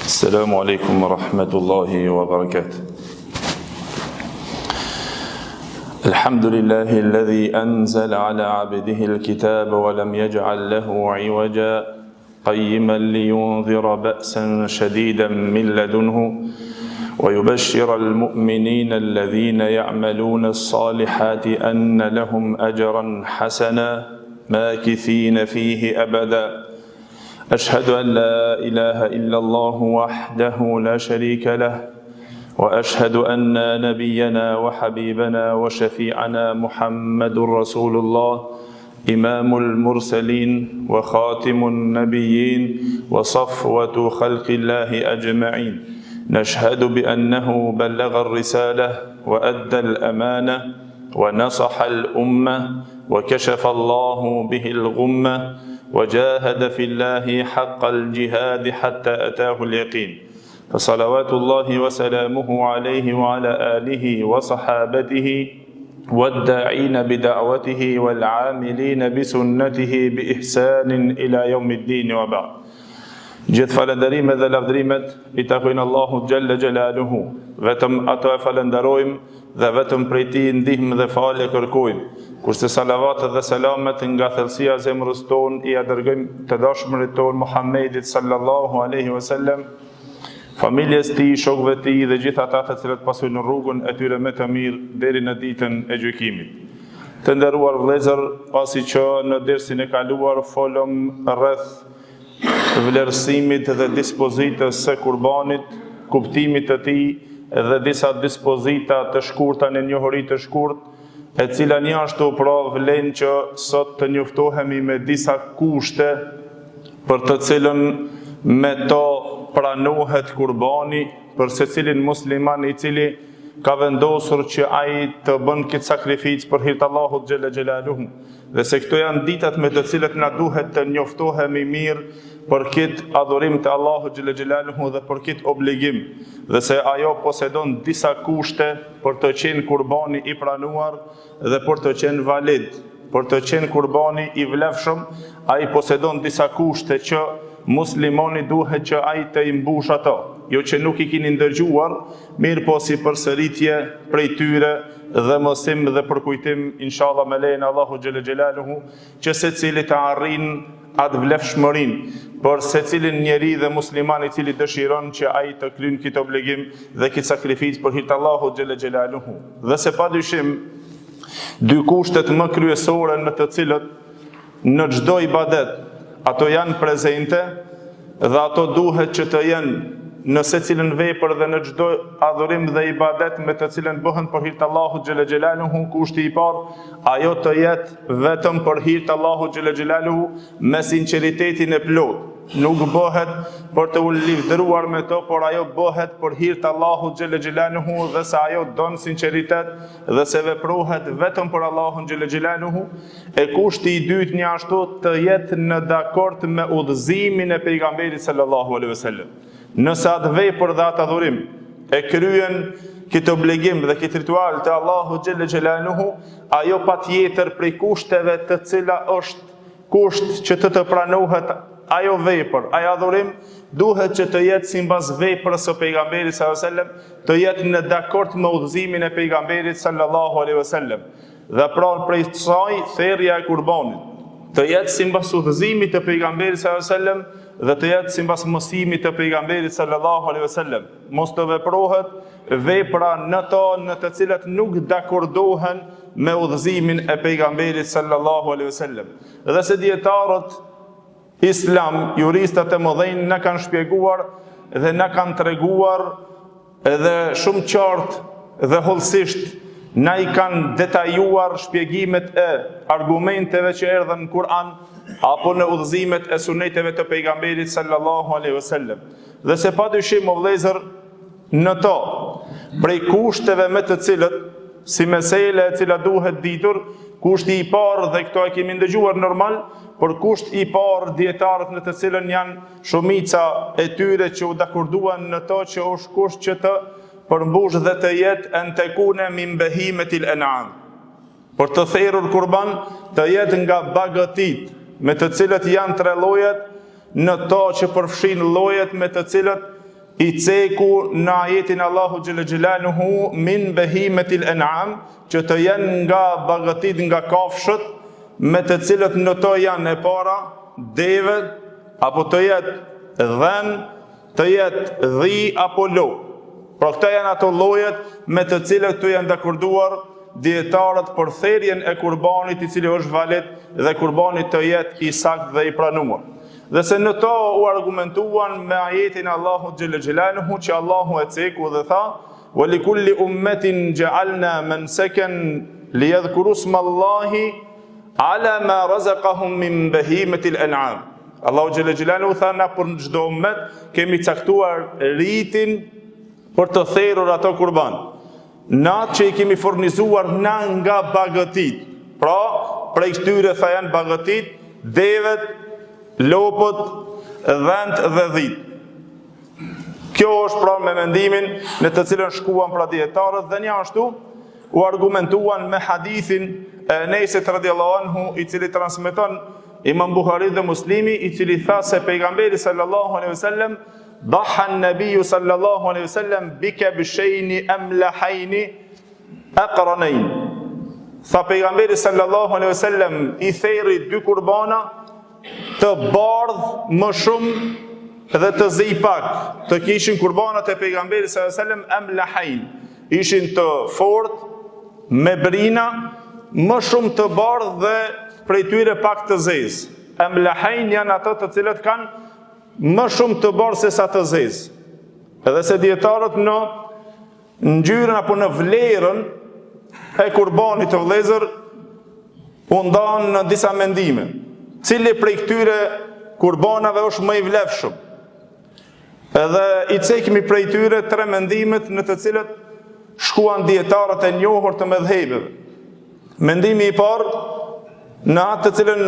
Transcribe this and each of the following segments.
السلام عليكم ورحمة الله وبركاته. الحمد لله الذي أنزل على عبده الكتاب ولم يجعل له عوجا قيما لينذر بأسا شديدا من لدنه ويبشر المؤمنين الذين يعملون الصالحات أن لهم أجرا حسنا ماكثين فيه أبدا. أشهد أن لا إله إلا الله وحده لا شريك له وأشهد أن نبينا وحبيبنا وشفيعنا محمد رسول الله إمام المرسلين وخاتم النبيين وصفوة خلق الله أجمعين. نشهد بأنه بلغ الرسالة وأدى الأمانة ونصح الأمة وكشف الله به الغمة وجاهد في الله حق الجهاد حتى أتاه اليقين. فصلوات الله وسلامه عليه وعلى آله وصحابته والداعين بدعوته والعاملين بسنته بإحسان إلى يوم الدين وبعد. Gjithë falënderimet dhe lavdrimet I takojnë Allahut Gjelle Gjelaluhu. Vetëm ato e falenderojmë dhe vetëm prej Tij ndihmë dhe falje kërkojmë. Kurse salavatet dhe selamet nga thellësia e zemrës tonë I dërgojmë të dashmurit tonë Muhammedit sallallahu alaihi wasallam, familjes tij, shokëve të tij dhe gjithë ata të cilët pasojnë rrugën e tyre me të mirë deri në ditën e gjykimit. Të nderuar vëllezër, pasi që në dersin e kaluar folëm rreth vlerësimit dhe dispozitës së kurbanit, kuptimit të tij dhe disa dispozita të shkurta në njohuri të shkurt, e cila njashtu pra vlen që sot të njoftohemi me disa kushte për të cilën me to pranohet kurbani për secilin musliman I cili ka vendosur që ai të bën këtë sakrificë për hir të Allahut Gjelle Gjelaluhu. Dhe se këto janë ditët me të cilët na duhet të njoftohemi mirë për këtë adhurim të Allahut Gjelle Gjelaluhu dhe për këtë obligim. Dhe se ajo posedon disa kushte për të qenë kurbani I pranuar dhe për të qenë valid. Për të qenë kurbani I vlefshëm, ai posedon disa kushte që muslimani duhet që ai të imbush ato. Jo që nuk I keni ndëgjuar, mirë po si përsëritje prej tyre dhe mësim dhe përkujtim, inshallah me lejen Allahu Gjelle Gjelaluhu, që secili të arrin atë vlefshmërinë për secilin njeri dhe musliman I cili dëshiron që ai të kryejë këtë obligim dhe këtë sakrificë për hir të Allahut Gjelle Gjelaluhu. Dhe se padyshim, dy kushtet më kryesore në të cilët në çdo ibadet ato janë prezente dhe ato duhet që të jenë në secilën vepër dhe në çdo adhurim dhe ibadet me të cilën bëhen për hir të Allahut Gjelle Gjelaluhu, kushti I parë, ajo të jetë vetëm për hir të Allahut Gjelle Gjelaluhu me sinqeritetin e plotë. Nuk bëhet për të u livdëruar me to, por ajo bëhet për hir të Allahut Gjelle Gjelaluhu dhe se ajo don sinqeritet dhe se veprohet vetëm për Allahun Gjelle Gjelaluhu. E kushti I dytë njashtu të jetë në dakord me udhëzimin e pejgamberit sallallahu alaihi wasallam. Nëse atë vepër dhe atë adhurim e kryen këtë obligim dhe këtë ritual të Allahu Gjelle Gjelaluhu, ajo patjetër prej kushteve të cila është kusht që të pranohet ajo vepër, ajo adhurim, duhet që të jetë sipas veprës së pejgamberit sallallahu alaihi wasallam, të jetë në dakord me udhëzimin e pejgamberit sallallahu alaihi wasallam. Dhe pra prej saj thërrja e kurbanit të jetë sipas udhëzimit të pejgamberit sallallahu alaihi wasallam dhe të jetë sipas mësimit të pejgamberit sallallahu alaihi wasallam. Mos të veprohet vepra në të cilat nuk dakordohen me udhëzimin e pejgamberit sallallahu alaihi wasallam. Dhe se dietarët Islam, juristat e mëdhenj na kanë shpjeguar dhe na kanë treguar edhe shumë qartë dhe hollësisht na I kanë detajuar shpjegimet e argumenteve që erdhen në Kur'an apo në udhëzimet e suneteve të pejgamberit sallallahu alaihi wasallam. Dhe se padyshim o vëllezër, në to, prej kushteve me të cilët si mesela e cila duhet ditur. Kushti i parë, dhe këto e kemi ndëgjuar normal, por kusht i parë dietarët në të cilën janë shumica e tyre që u dakorduan në to që është kusht që të përmbush dhe të jetë an takuna min bahimatil an'am. Por të therrur kurban të jetë nga bagëtit, me të cilët janë 3 llojet, në to që përfshin llojet me të cilët i ceku në ajetin Allahu xhelle xhelaluhu min bahimatil an'am, që të jenë nga bagëtit, nga kafshët, me të cilët në to janë e para devet, apo të jetë dhen, të jetë dhi apo lo. Pra këta janë ato llojet me të cilët të janë dakorduar dietarët për therrjen e kurbanit i cili është valet dhe kurbanit të jetë i sakt dhe i pranuar. Dhe se në to u argumentuan me ajetin Allahu xhelle xhelaluhu që Allahu e ceku dhe tha: "Wa likulli ummatin ja'alna mansakan liyadhkuru smallahi ala ma razaqahum min bahimatil an'am." Allahu xhelle xhelaluhu tha na për çdo ummet kemi caktuar ritin për të therrur ato kurban. Na që i kemi furnizuar na nga bagëtit. Pra, prej këtyre tha janë bagëtit, devet, lopët, dhent dhe dhit. Kjo është pra me mendimin në të cilën shkuan pra dietarët dhe një ashtu u argumentuan me hadithin e Enesit radhiyallahu anhu i cili transmeton Imam Buhari dhe Muslimi i cili tha se pejgamberi sallallahu alaihi wasallam ضحى النبي صلى الله عليه وسلم بكبشين أملحين أقرنين. Tha pejgamberi sallallahu alaihi wasallam i therri 2 kurbana të bardh më shumë dhe të zi pak. Të kishin kurbanat e pejgamberit sallallahu alaihi wasallam amlahain. Ishin të fortë, me brina, më shumë të bardh dhe prej tyre pak të zezë. Amlahain janë ato të cilët kanë më shumë të bardh se sa të zezë. Edhe se dietarët në ngjyrën apo në vlerën e kurbanit të vëllezër u ndanë në disa mendime. Cili prej këtyre kurbanave është më i vlefshëm? Edhe i cekmi prej tyre 3 mendimet në të cilët shkuan dietarët e njohur të mëdhëbeve. Mendimi i parë në atë të cilën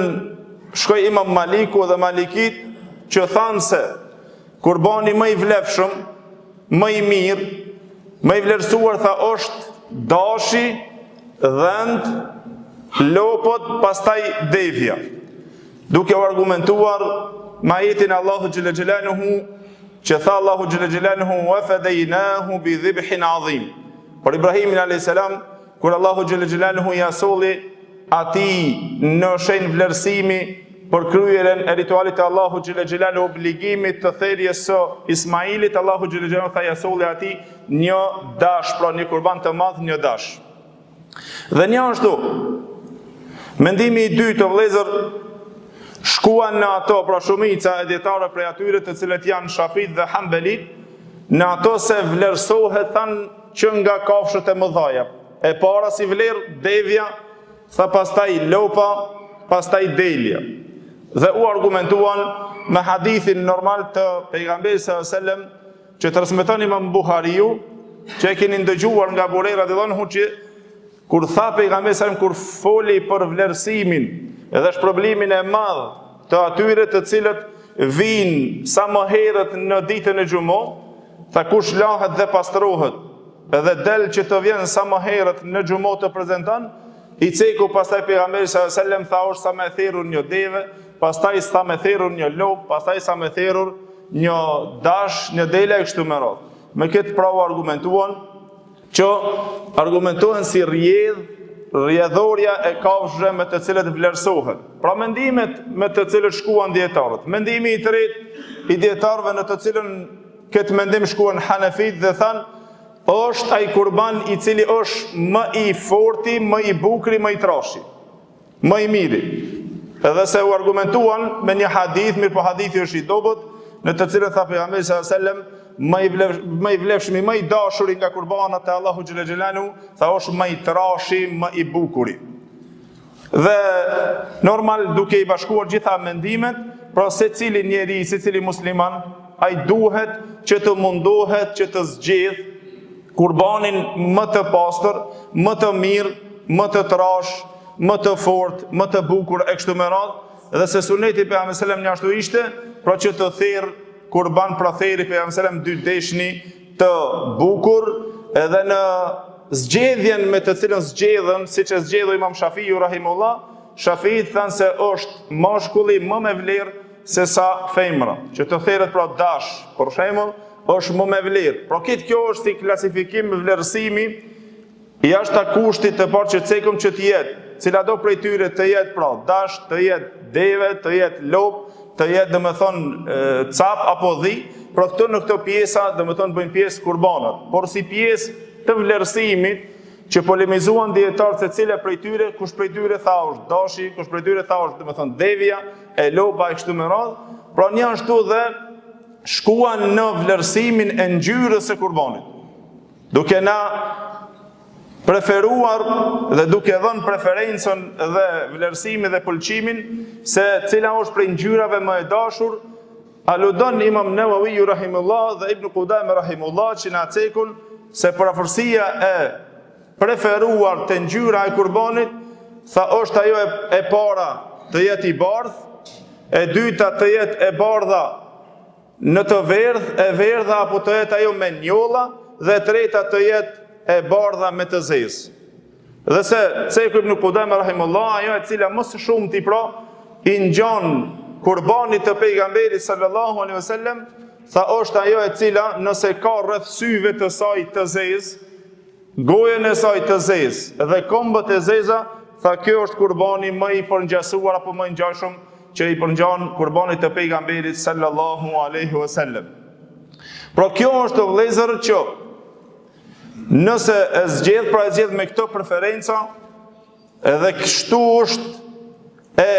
shkoi Imam Maliku dhe Malikit, që thanë se kurbani më i vlefshëm, më i mirë, më i vlerësuar tha është dashi, dhend, lopët, pastaj devja. Duke u argumentuar me ajetin Allahu xhelle xhelaluhu që tha Allahu xhelle xhelaluhu wa fadaynahu bi dhibhin adhim. Por Ibrahimin alayhis salam kur Allahu xhelle xhelaluhu ja solli atij në shenjë vlerësimi për kryerjen e ritualit të Allahu xhelle xhelaluhu, obligimit të therrjes së Ismailit, Allahu xhelle xhelaluhu tha ja solli atij një dash, pra një kurban të madh, një dash. Dhe një ashtu, mendimi i dytë të vëllezër shkuan në ato, pra shumica e dietarëve prej atyre të cilët janë Shafit dhe Hanbelit, në ato se vlerësohet thanë që nga kafshët e mëdhaja. E para si vlerë devja, tha pastaj lopa, pastaj delja. Dhe u argumentuan me hadithin normal të pejgamberit sallallahu alajhi wasallam që transmeton Imam Buhariu, që e keni ndëgjuar nga Burera radhiyallahu anhu, që kur tha pejgamberi sallallahu alajhi wasallam kur foli për vlerësimin edhe shpërblimin e madh të atyre të cilët vinë sa më herët në ditën e xumo, tha kush lahet dhe pastrohet edhe del që të vjen sa më herët në xumo të prezanton, i ceku pastaj pejgamberi sallallahu alajhi wasallam tha është sa më therrur një deve, pastaj sa më therrur një lop, pastaj sa më therrur një dash, një dele e kështu me radhë. Me këtë pravu argumentuan që argumentohen si rrjedhorja e kafshëve me të cilët vlerësohet. Pra mendimet me të cilët shkuan dietarët. Mendimi i tretë i dietarëve në të cilën këtë mendim shkuan Hanefit dhe thanë është ai kurban i cili është më i forti, më i bukuri, më i trashi, më i miri. Edhe se u argumentuan me një hadith, mirë po hadithi është i dobët, në të cilën tha pejgamberi sallallahu alajhi wasallam më i vlefshmi, më i dashuri nga kurbanat e Allahu xhelle xhelaluhu, tha është më i trashi, më i bukuri. Dhe normal duke i bashkuar gjitha mendimet, pra secili njeri, secili musliman, ai duhet që të mundohet që të zgjedh kurbanin më të pastër, më të mirë, më të trash, më të fortë, më të bukur e kështu me radhë, dhe se suneti pejgamberi sallallahu alajhi wasallam ashtu ishte, pra që të thirr kurban pra theri pejgamberi sallallahu alajhi wasallam 2 deshni të bukur, edhe në zgjedhjen me të cilën zgjedhën, siç e zgjedhoi Imam Shafiu rahimullah, Shafi'i thënë se është mashkulli më me vlerë se sa femra, që të theret pra dash, për shembull, është më me vlerë. Pra këtë kjo është si klasifikim vlerësimi i jashtë kushtit të parë që cekëm që të jetë, cila do prej tyre të jetë pra dash, të jetë deve, të jetë lop, të jetë dhe me thonë cap apo dhi, pra këto në këto pjesa dhe me thonë bëjnë pjesë kurbanat. Por si pjesë të vlerësimit që polemizuan dietarët se cila prej tyre, kush prej tyre tha është dashi, kush prej tyre tha është dhe me thonë devja, e lopa e kështu me radhë, pra një ashtu dhe shkuan në vlerësimin e ngjyrës së kurbanit. Duke na preferuar dhe duke dhënë preferencën dhe vlerësimin dhe pëlqimin se cila është prej ngjyrave më e dashur, aludon Imam Nawawi rahimullah dhe Ibn Qudame rahimullah që na cekun se parafërsia e preferuar të ngjyra e kurbanit, tha është ajo e para të jetë i bardhë, e dyta të jetë e bardha në të verdhë, e verdha apo të jetë ajo me njolla, dhe treta të jetë e bardha me të zezë. Dhe se Ceku ibn Qudame rahimullah, ajo e cila më së shumti pra i ngjan kurbanit të pejgamberit sallallahu alaihi wasallam, tha është ajo e cila nëse ka rreth syve të saj të zezë, gojën e saj të zezë dhe kombët e zeza, tha kjo është kurbani më i përngjasuar apo më i ngjashëm që i përngjan kurbanit të pejgamberit sallallahu alaihi wasallam. Pra kjo është vëllezër që nëse e zgjedh, pra e zgjedh me këto preferenca, edhe kështu është e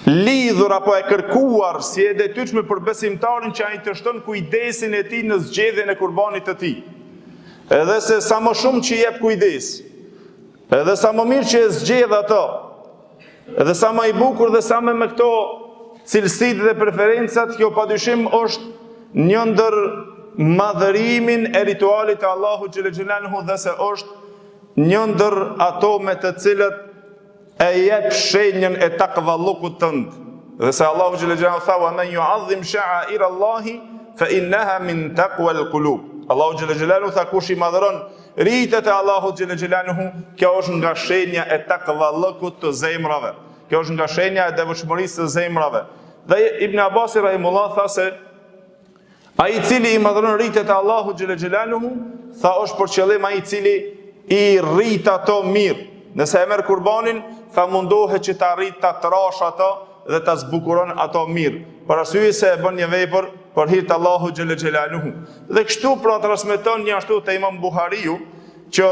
lidhur apo e kërkuar si e detyrshme për besimtarin që ai të shton kujdesin e tij në zgjedhjen e kurbanit të tij. Edhe se sa më shumë që jep kujdes, edhe sa më mirë që e zgjedh ato, edhe sa më i bukur dhe sa me këto cilësitë dhe preferencat, kjo padyshim është një ndër madhërimin e ritualit të Allahu xhelle xhelaluhu dhe se është një ndër ato me të cilët e jep shenjën e takvallukut tënd. Dhe se Allahu xhelle xhelaluhu tha: "Wa man yu'azzim sha'air Allahi fa innaha min taqwa al-qulub." Allahu xhelle xhelaluhu tha kush i madhron ritet e Allahu xhelle xhelaluhu, kjo është nga shenja e takvallukut të zemrave. Kjo është nga shenja e devotshmërisë të zemrave. Dhe Ibn Abbas rahimullah tha se ai i cili i madhron rritet e Allahu xhelle xhelaluhu, tha është për qëllim ai i cili i rrit ato mirë. Nëse e merr kurbanin, tha mundohet që ta rrit, ta trash ato dhe ta zbukuron ato mirë. Për arsye se e bën një vepër për hir të Allahu xhelle xhelaluhu. Dhe kështu pra transmeton një ashtu te Imam Buhariu që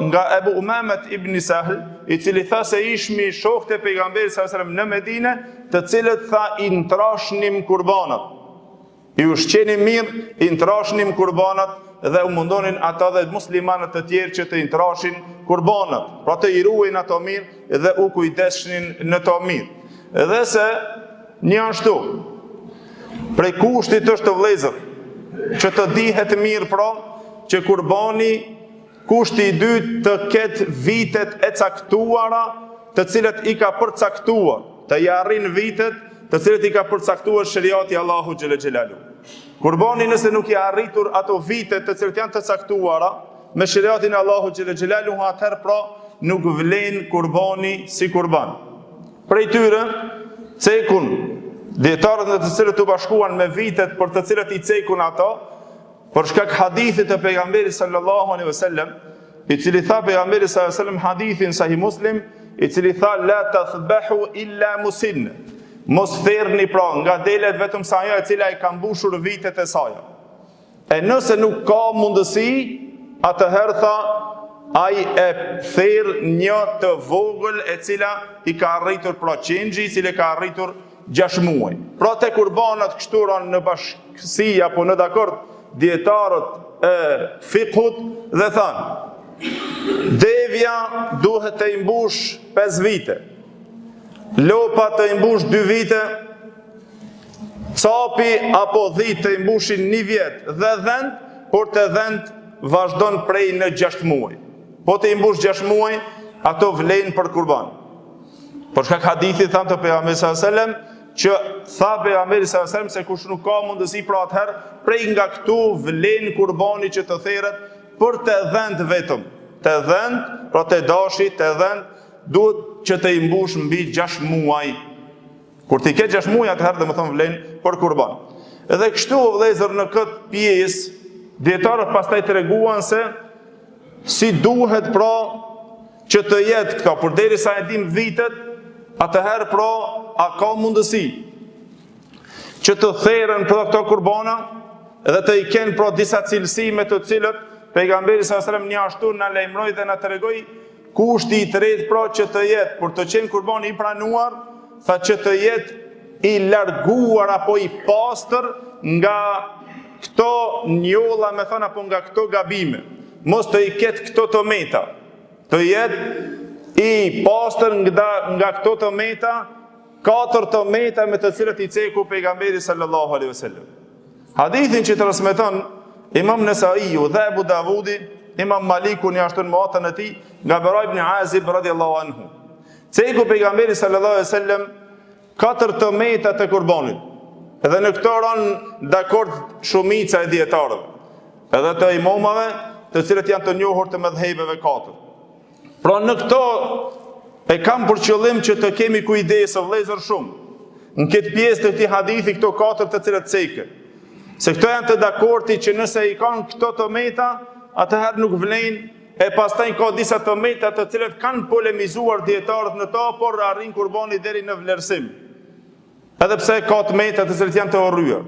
nga Ebu Umamet ibn Sahl, i cili tha se ishmi shokët e pejgamberit sallallahu alajhi wasallam në Medinë, të cilët tha i ntrashnim kurbanat. I ushqenim mirë, i ntrashnim kurbanat dhe u mundonin ata dhe muslimanët të tjerë që të ntrashin kurbanat, pra të i ruajnë ato mirë dhe u kujdesnin në to mirë. Edhe se një ashtu prej kushtit është të vëllezër që të dihet mirë pra që kurbani kushti i dytë të ketë vitet e caktuara të cilët i ka përcaktuar, të i arrin vitet të cilët i ka përcaktuar shariati Allahu xhelle xhelaluhu. Kurbani nëse nuk i arritur ato vitet të cilët janë të caktuara me shariatin Allahu xhelle xhelaluhu, atëherë pra nuk vlen kurbani si kurban. Prej tyre cekun dietarët në të cilët u bashkuan me vitet për të cilët i cekun ato, për shkak hadithit të pejgamberit sallallahu alaihi wasallam, i cili tha pejgamberi sallallahu alaihi wasallam hadithin Sahih Muslim, i cili tha la tathbahu illa musin. Mos therrni pra nga delet vetëm sa ajo e cila i ka mbushur vitet e saj. E nëse nuk ka mundësi, atëherë tha ai e therr një të vogël e cila i ka arritur pra qengji, i cili ka arritur 6 muaj. Pra te kurbanat kështu ranë në bashkësi apo në dakord dietarët e fiqhut dhe thanë devja duhet të imbush 5 vite, lopa të imbush 2 vite, capi apo dhit të imbushin 1 vjet dhe dhend, por të dhend vazhdon prej në 6 muaj. Po të imbush 6 muaj, ato vlen për kurban. Por shkak hadithit thamë të pejgamberi sallallahu alajhi wasallam që tha pejgamberi sallallahu alajhi wasallam se kush nuk ka mundësi pra atëherë prej nga këtu vlen kurbani që të therret për të dhënë vetëm. Të dhënë, pra të dashi, të dhënë, duhet që të imbush mbi 6 muaj. Kur ti ke 6 muaj atëherë domethënë vlen për kurban. Edhe kështu vëllezër në këtë pjesë dietarët pastaj treguan se si duhet pra që të jetë këto, përderisa e dim vitet, atëherë pra a ka mundësi që të therren për këto kurbana edhe të i kenë pra disa cilësi me të cilët pejgamberi sallallahu alajhi wasallam një ashtu na lajmëroi dhe na tregoi kushti i tretë pra që të jetë për të qenë kurbani i pranuar, tha që të jetë i larguar apo i pastër nga këto njolla, me thënë, apo nga këto gabime. Mos të i ketë këto tëmeta. Të jetë i pastër nga këto tëmeta, 4 tëmeta me të cilët i ceku pejgamberi sallallahu alaihi wasallam. Hadithin që transmeton Imam Nesaiu dhe Abu Davudi, Imam Maliku një ashtu në muatën e tij, nga Bara ibn Azib radhiyallahu anhu. Ceku pejgamberi sallallahu alaihi wasallam 4 tëmeta të kurbanit. Edhe në këto ranë dakord shumica e dietarëve, edhe të imamave, të cilët janë të njohur të mëdhëbeve 4. Pra në këto e kam për qëllim që të kemi kujdes vëllezër shumë. Në këtë pjesë të këtij hadithi këto 4 të cilët cekën. Se këto janë të dakorti që nëse i kanë këto tëmeta, atëherë nuk vlen, e pastaj ka disa tëmeta të cilët kanë polemizuar dietarët në to, por arrin kurbani deri në vlerësim. Edhe pse ka tëmeta të cilët janë të urryer.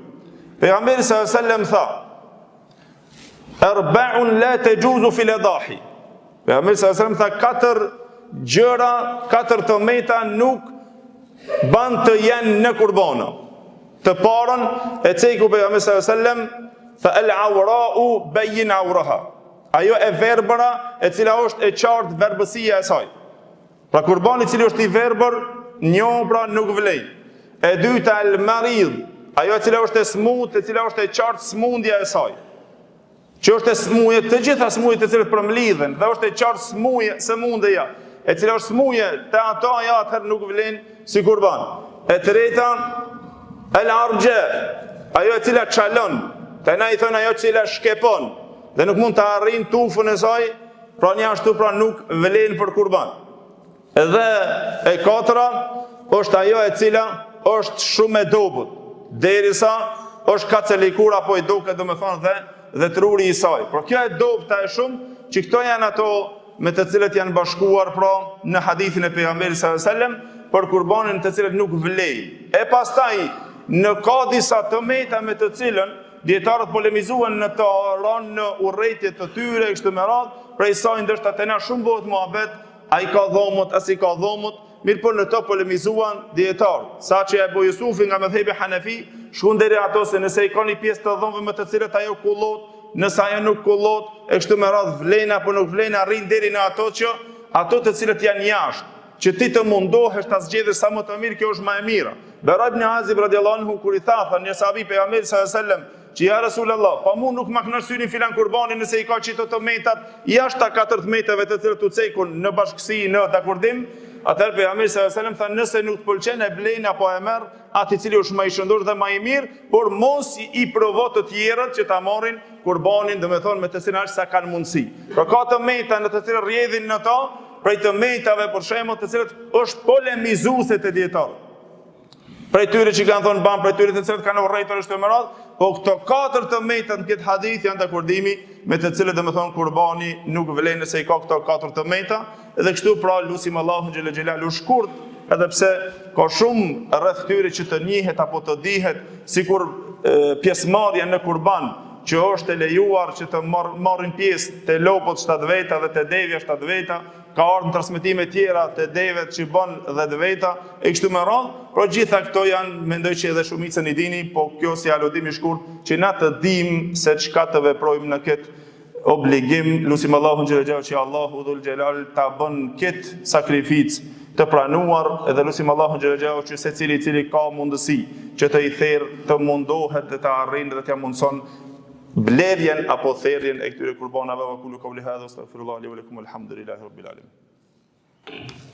Pejgamberi sallallahu alajhi wasallam tha: "Arba'un la tajuzu fil adahi." Pejgamberi sallallahu alajhi wasallam tha 4 gjëra, 4 tëmeta nuk ban të jenë në kurbana. Të parën e ceku pejgamberi sallallahu alajhi wasallam tha al-awra'u bayyin awraha. Ajo e verbëra e cila është e qartë verbësia e saj. Pra kurbani i cili është i verbër, njoh pra nuk vlen. E dyta al-marid, ajo e cila është e smut, e cila është e qartë smundja e saj. Që është e smuje, të gjitha smujet të cilët përmlidhen, dhe është e qartë smuje, sëmundja, e cila është smuje, të ato ja atëherë nuk vlen si kurban. E treta el-argje, ajo e cila çalon, të na i thonë ajo e cila shkepon, dhe nuk mund të arrin tufën e saj, pra një ashtu pra nuk vlen për kurban. Edhe e 4 është ajo e cila është shumë e dobët, derisa është kacelikur apo i duket domethënë dhe truri i saj. Por kjo e dobta e shumë që këto janë ato me të cilët janë bashkuar pra në hadithin e pejgamberit sallallahu alajhi wasallam për kurbanin të cilët nuk vlej. E pastaj në ka disa tëmeta me të cilën dietarët polemizuan në të ranë në urrëtie të tyre kështu me radhë, prej saj ndoshta tena shumë bëhet muhabet, ai ka dhomët, as i ka dhomët, mirë po në to polemizuan dietarë. Saqë Abu Yusufi nga mëdhëbi Hanefi shkon deri ato se nëse i ka një pjesë të dhomëve me të cilët ajo kullot, nëse ajo nuk kullot, e kështu me radhë vlen apo nuk vlen, arrin deri në ato të cilët janë jashtë, që ti të mundohesh ta zgjedhësh sa më të mirë, kjo është më e mira. Bara ibn Azib radhiyallahu anhu kur i tha një sahabi pejgamberit sallallahu alajhi wasallam që ja Rasulullah, pa mu nuk ma kënaqësyrin filan kurbani nëse i ka qito të metat, jashtë ta 4 metave të cilët u cekun në bashkësi, në dakordim, atëherë pejgamberi sallallahu alajhi wasallam tha nëse nuk të pëlqen e blen apo e merr atë i cili është më i shëndur dhe më i mirë, por mos i provo të tjerët që ta marrin kurbanin, domethënë me të cilën sa kanë mundësi. Pra ka të meta në të cilët rrjedhin në to, prej të metave për shembull të cilët është polemizuese të dietarë. Prej tyre që kanë thonë ban, prej tyre të cilët kanë urrëtur është më radh, po këto 4 të meta në këtë hadith janë dakordimi me të cilët domethënë kurbani nuk vlen nëse i ka këto 4 të meta, dhe kështu pra lutim Allahun xhel xelalu shkurt, edhe pse ka shumë rreth tyre që të njihet apo të dihet, sikur pjesëmarrja në kurban që është e lejuar që të marrin pjesë te lopët 7 veta dhe te devja 7 veta, ka ardhur në transmetime tjera te devet që bën 10 veta, e kështu me radhë, por gjitha këto janë, mendoj që edhe shumicën i dini, po kjo si aludim i shkurt që na të dimë se çka të veprojmë në këtë obligim. Lutim Allahun xhel xhelal që Allahu dhul xhelal ta bën këtë sakrificë të pranuar, edhe lutim Allahun xhel xhelal që secili i cili ka mundësi që të i therr të mundohet dhe të arrijë dhe t'ia mundson blerjen apo therrjen e këtyre kurbanave. Wa qulu qawli hadha astaghfirullah li wa lakum walhamdulillahi rabbil alamin.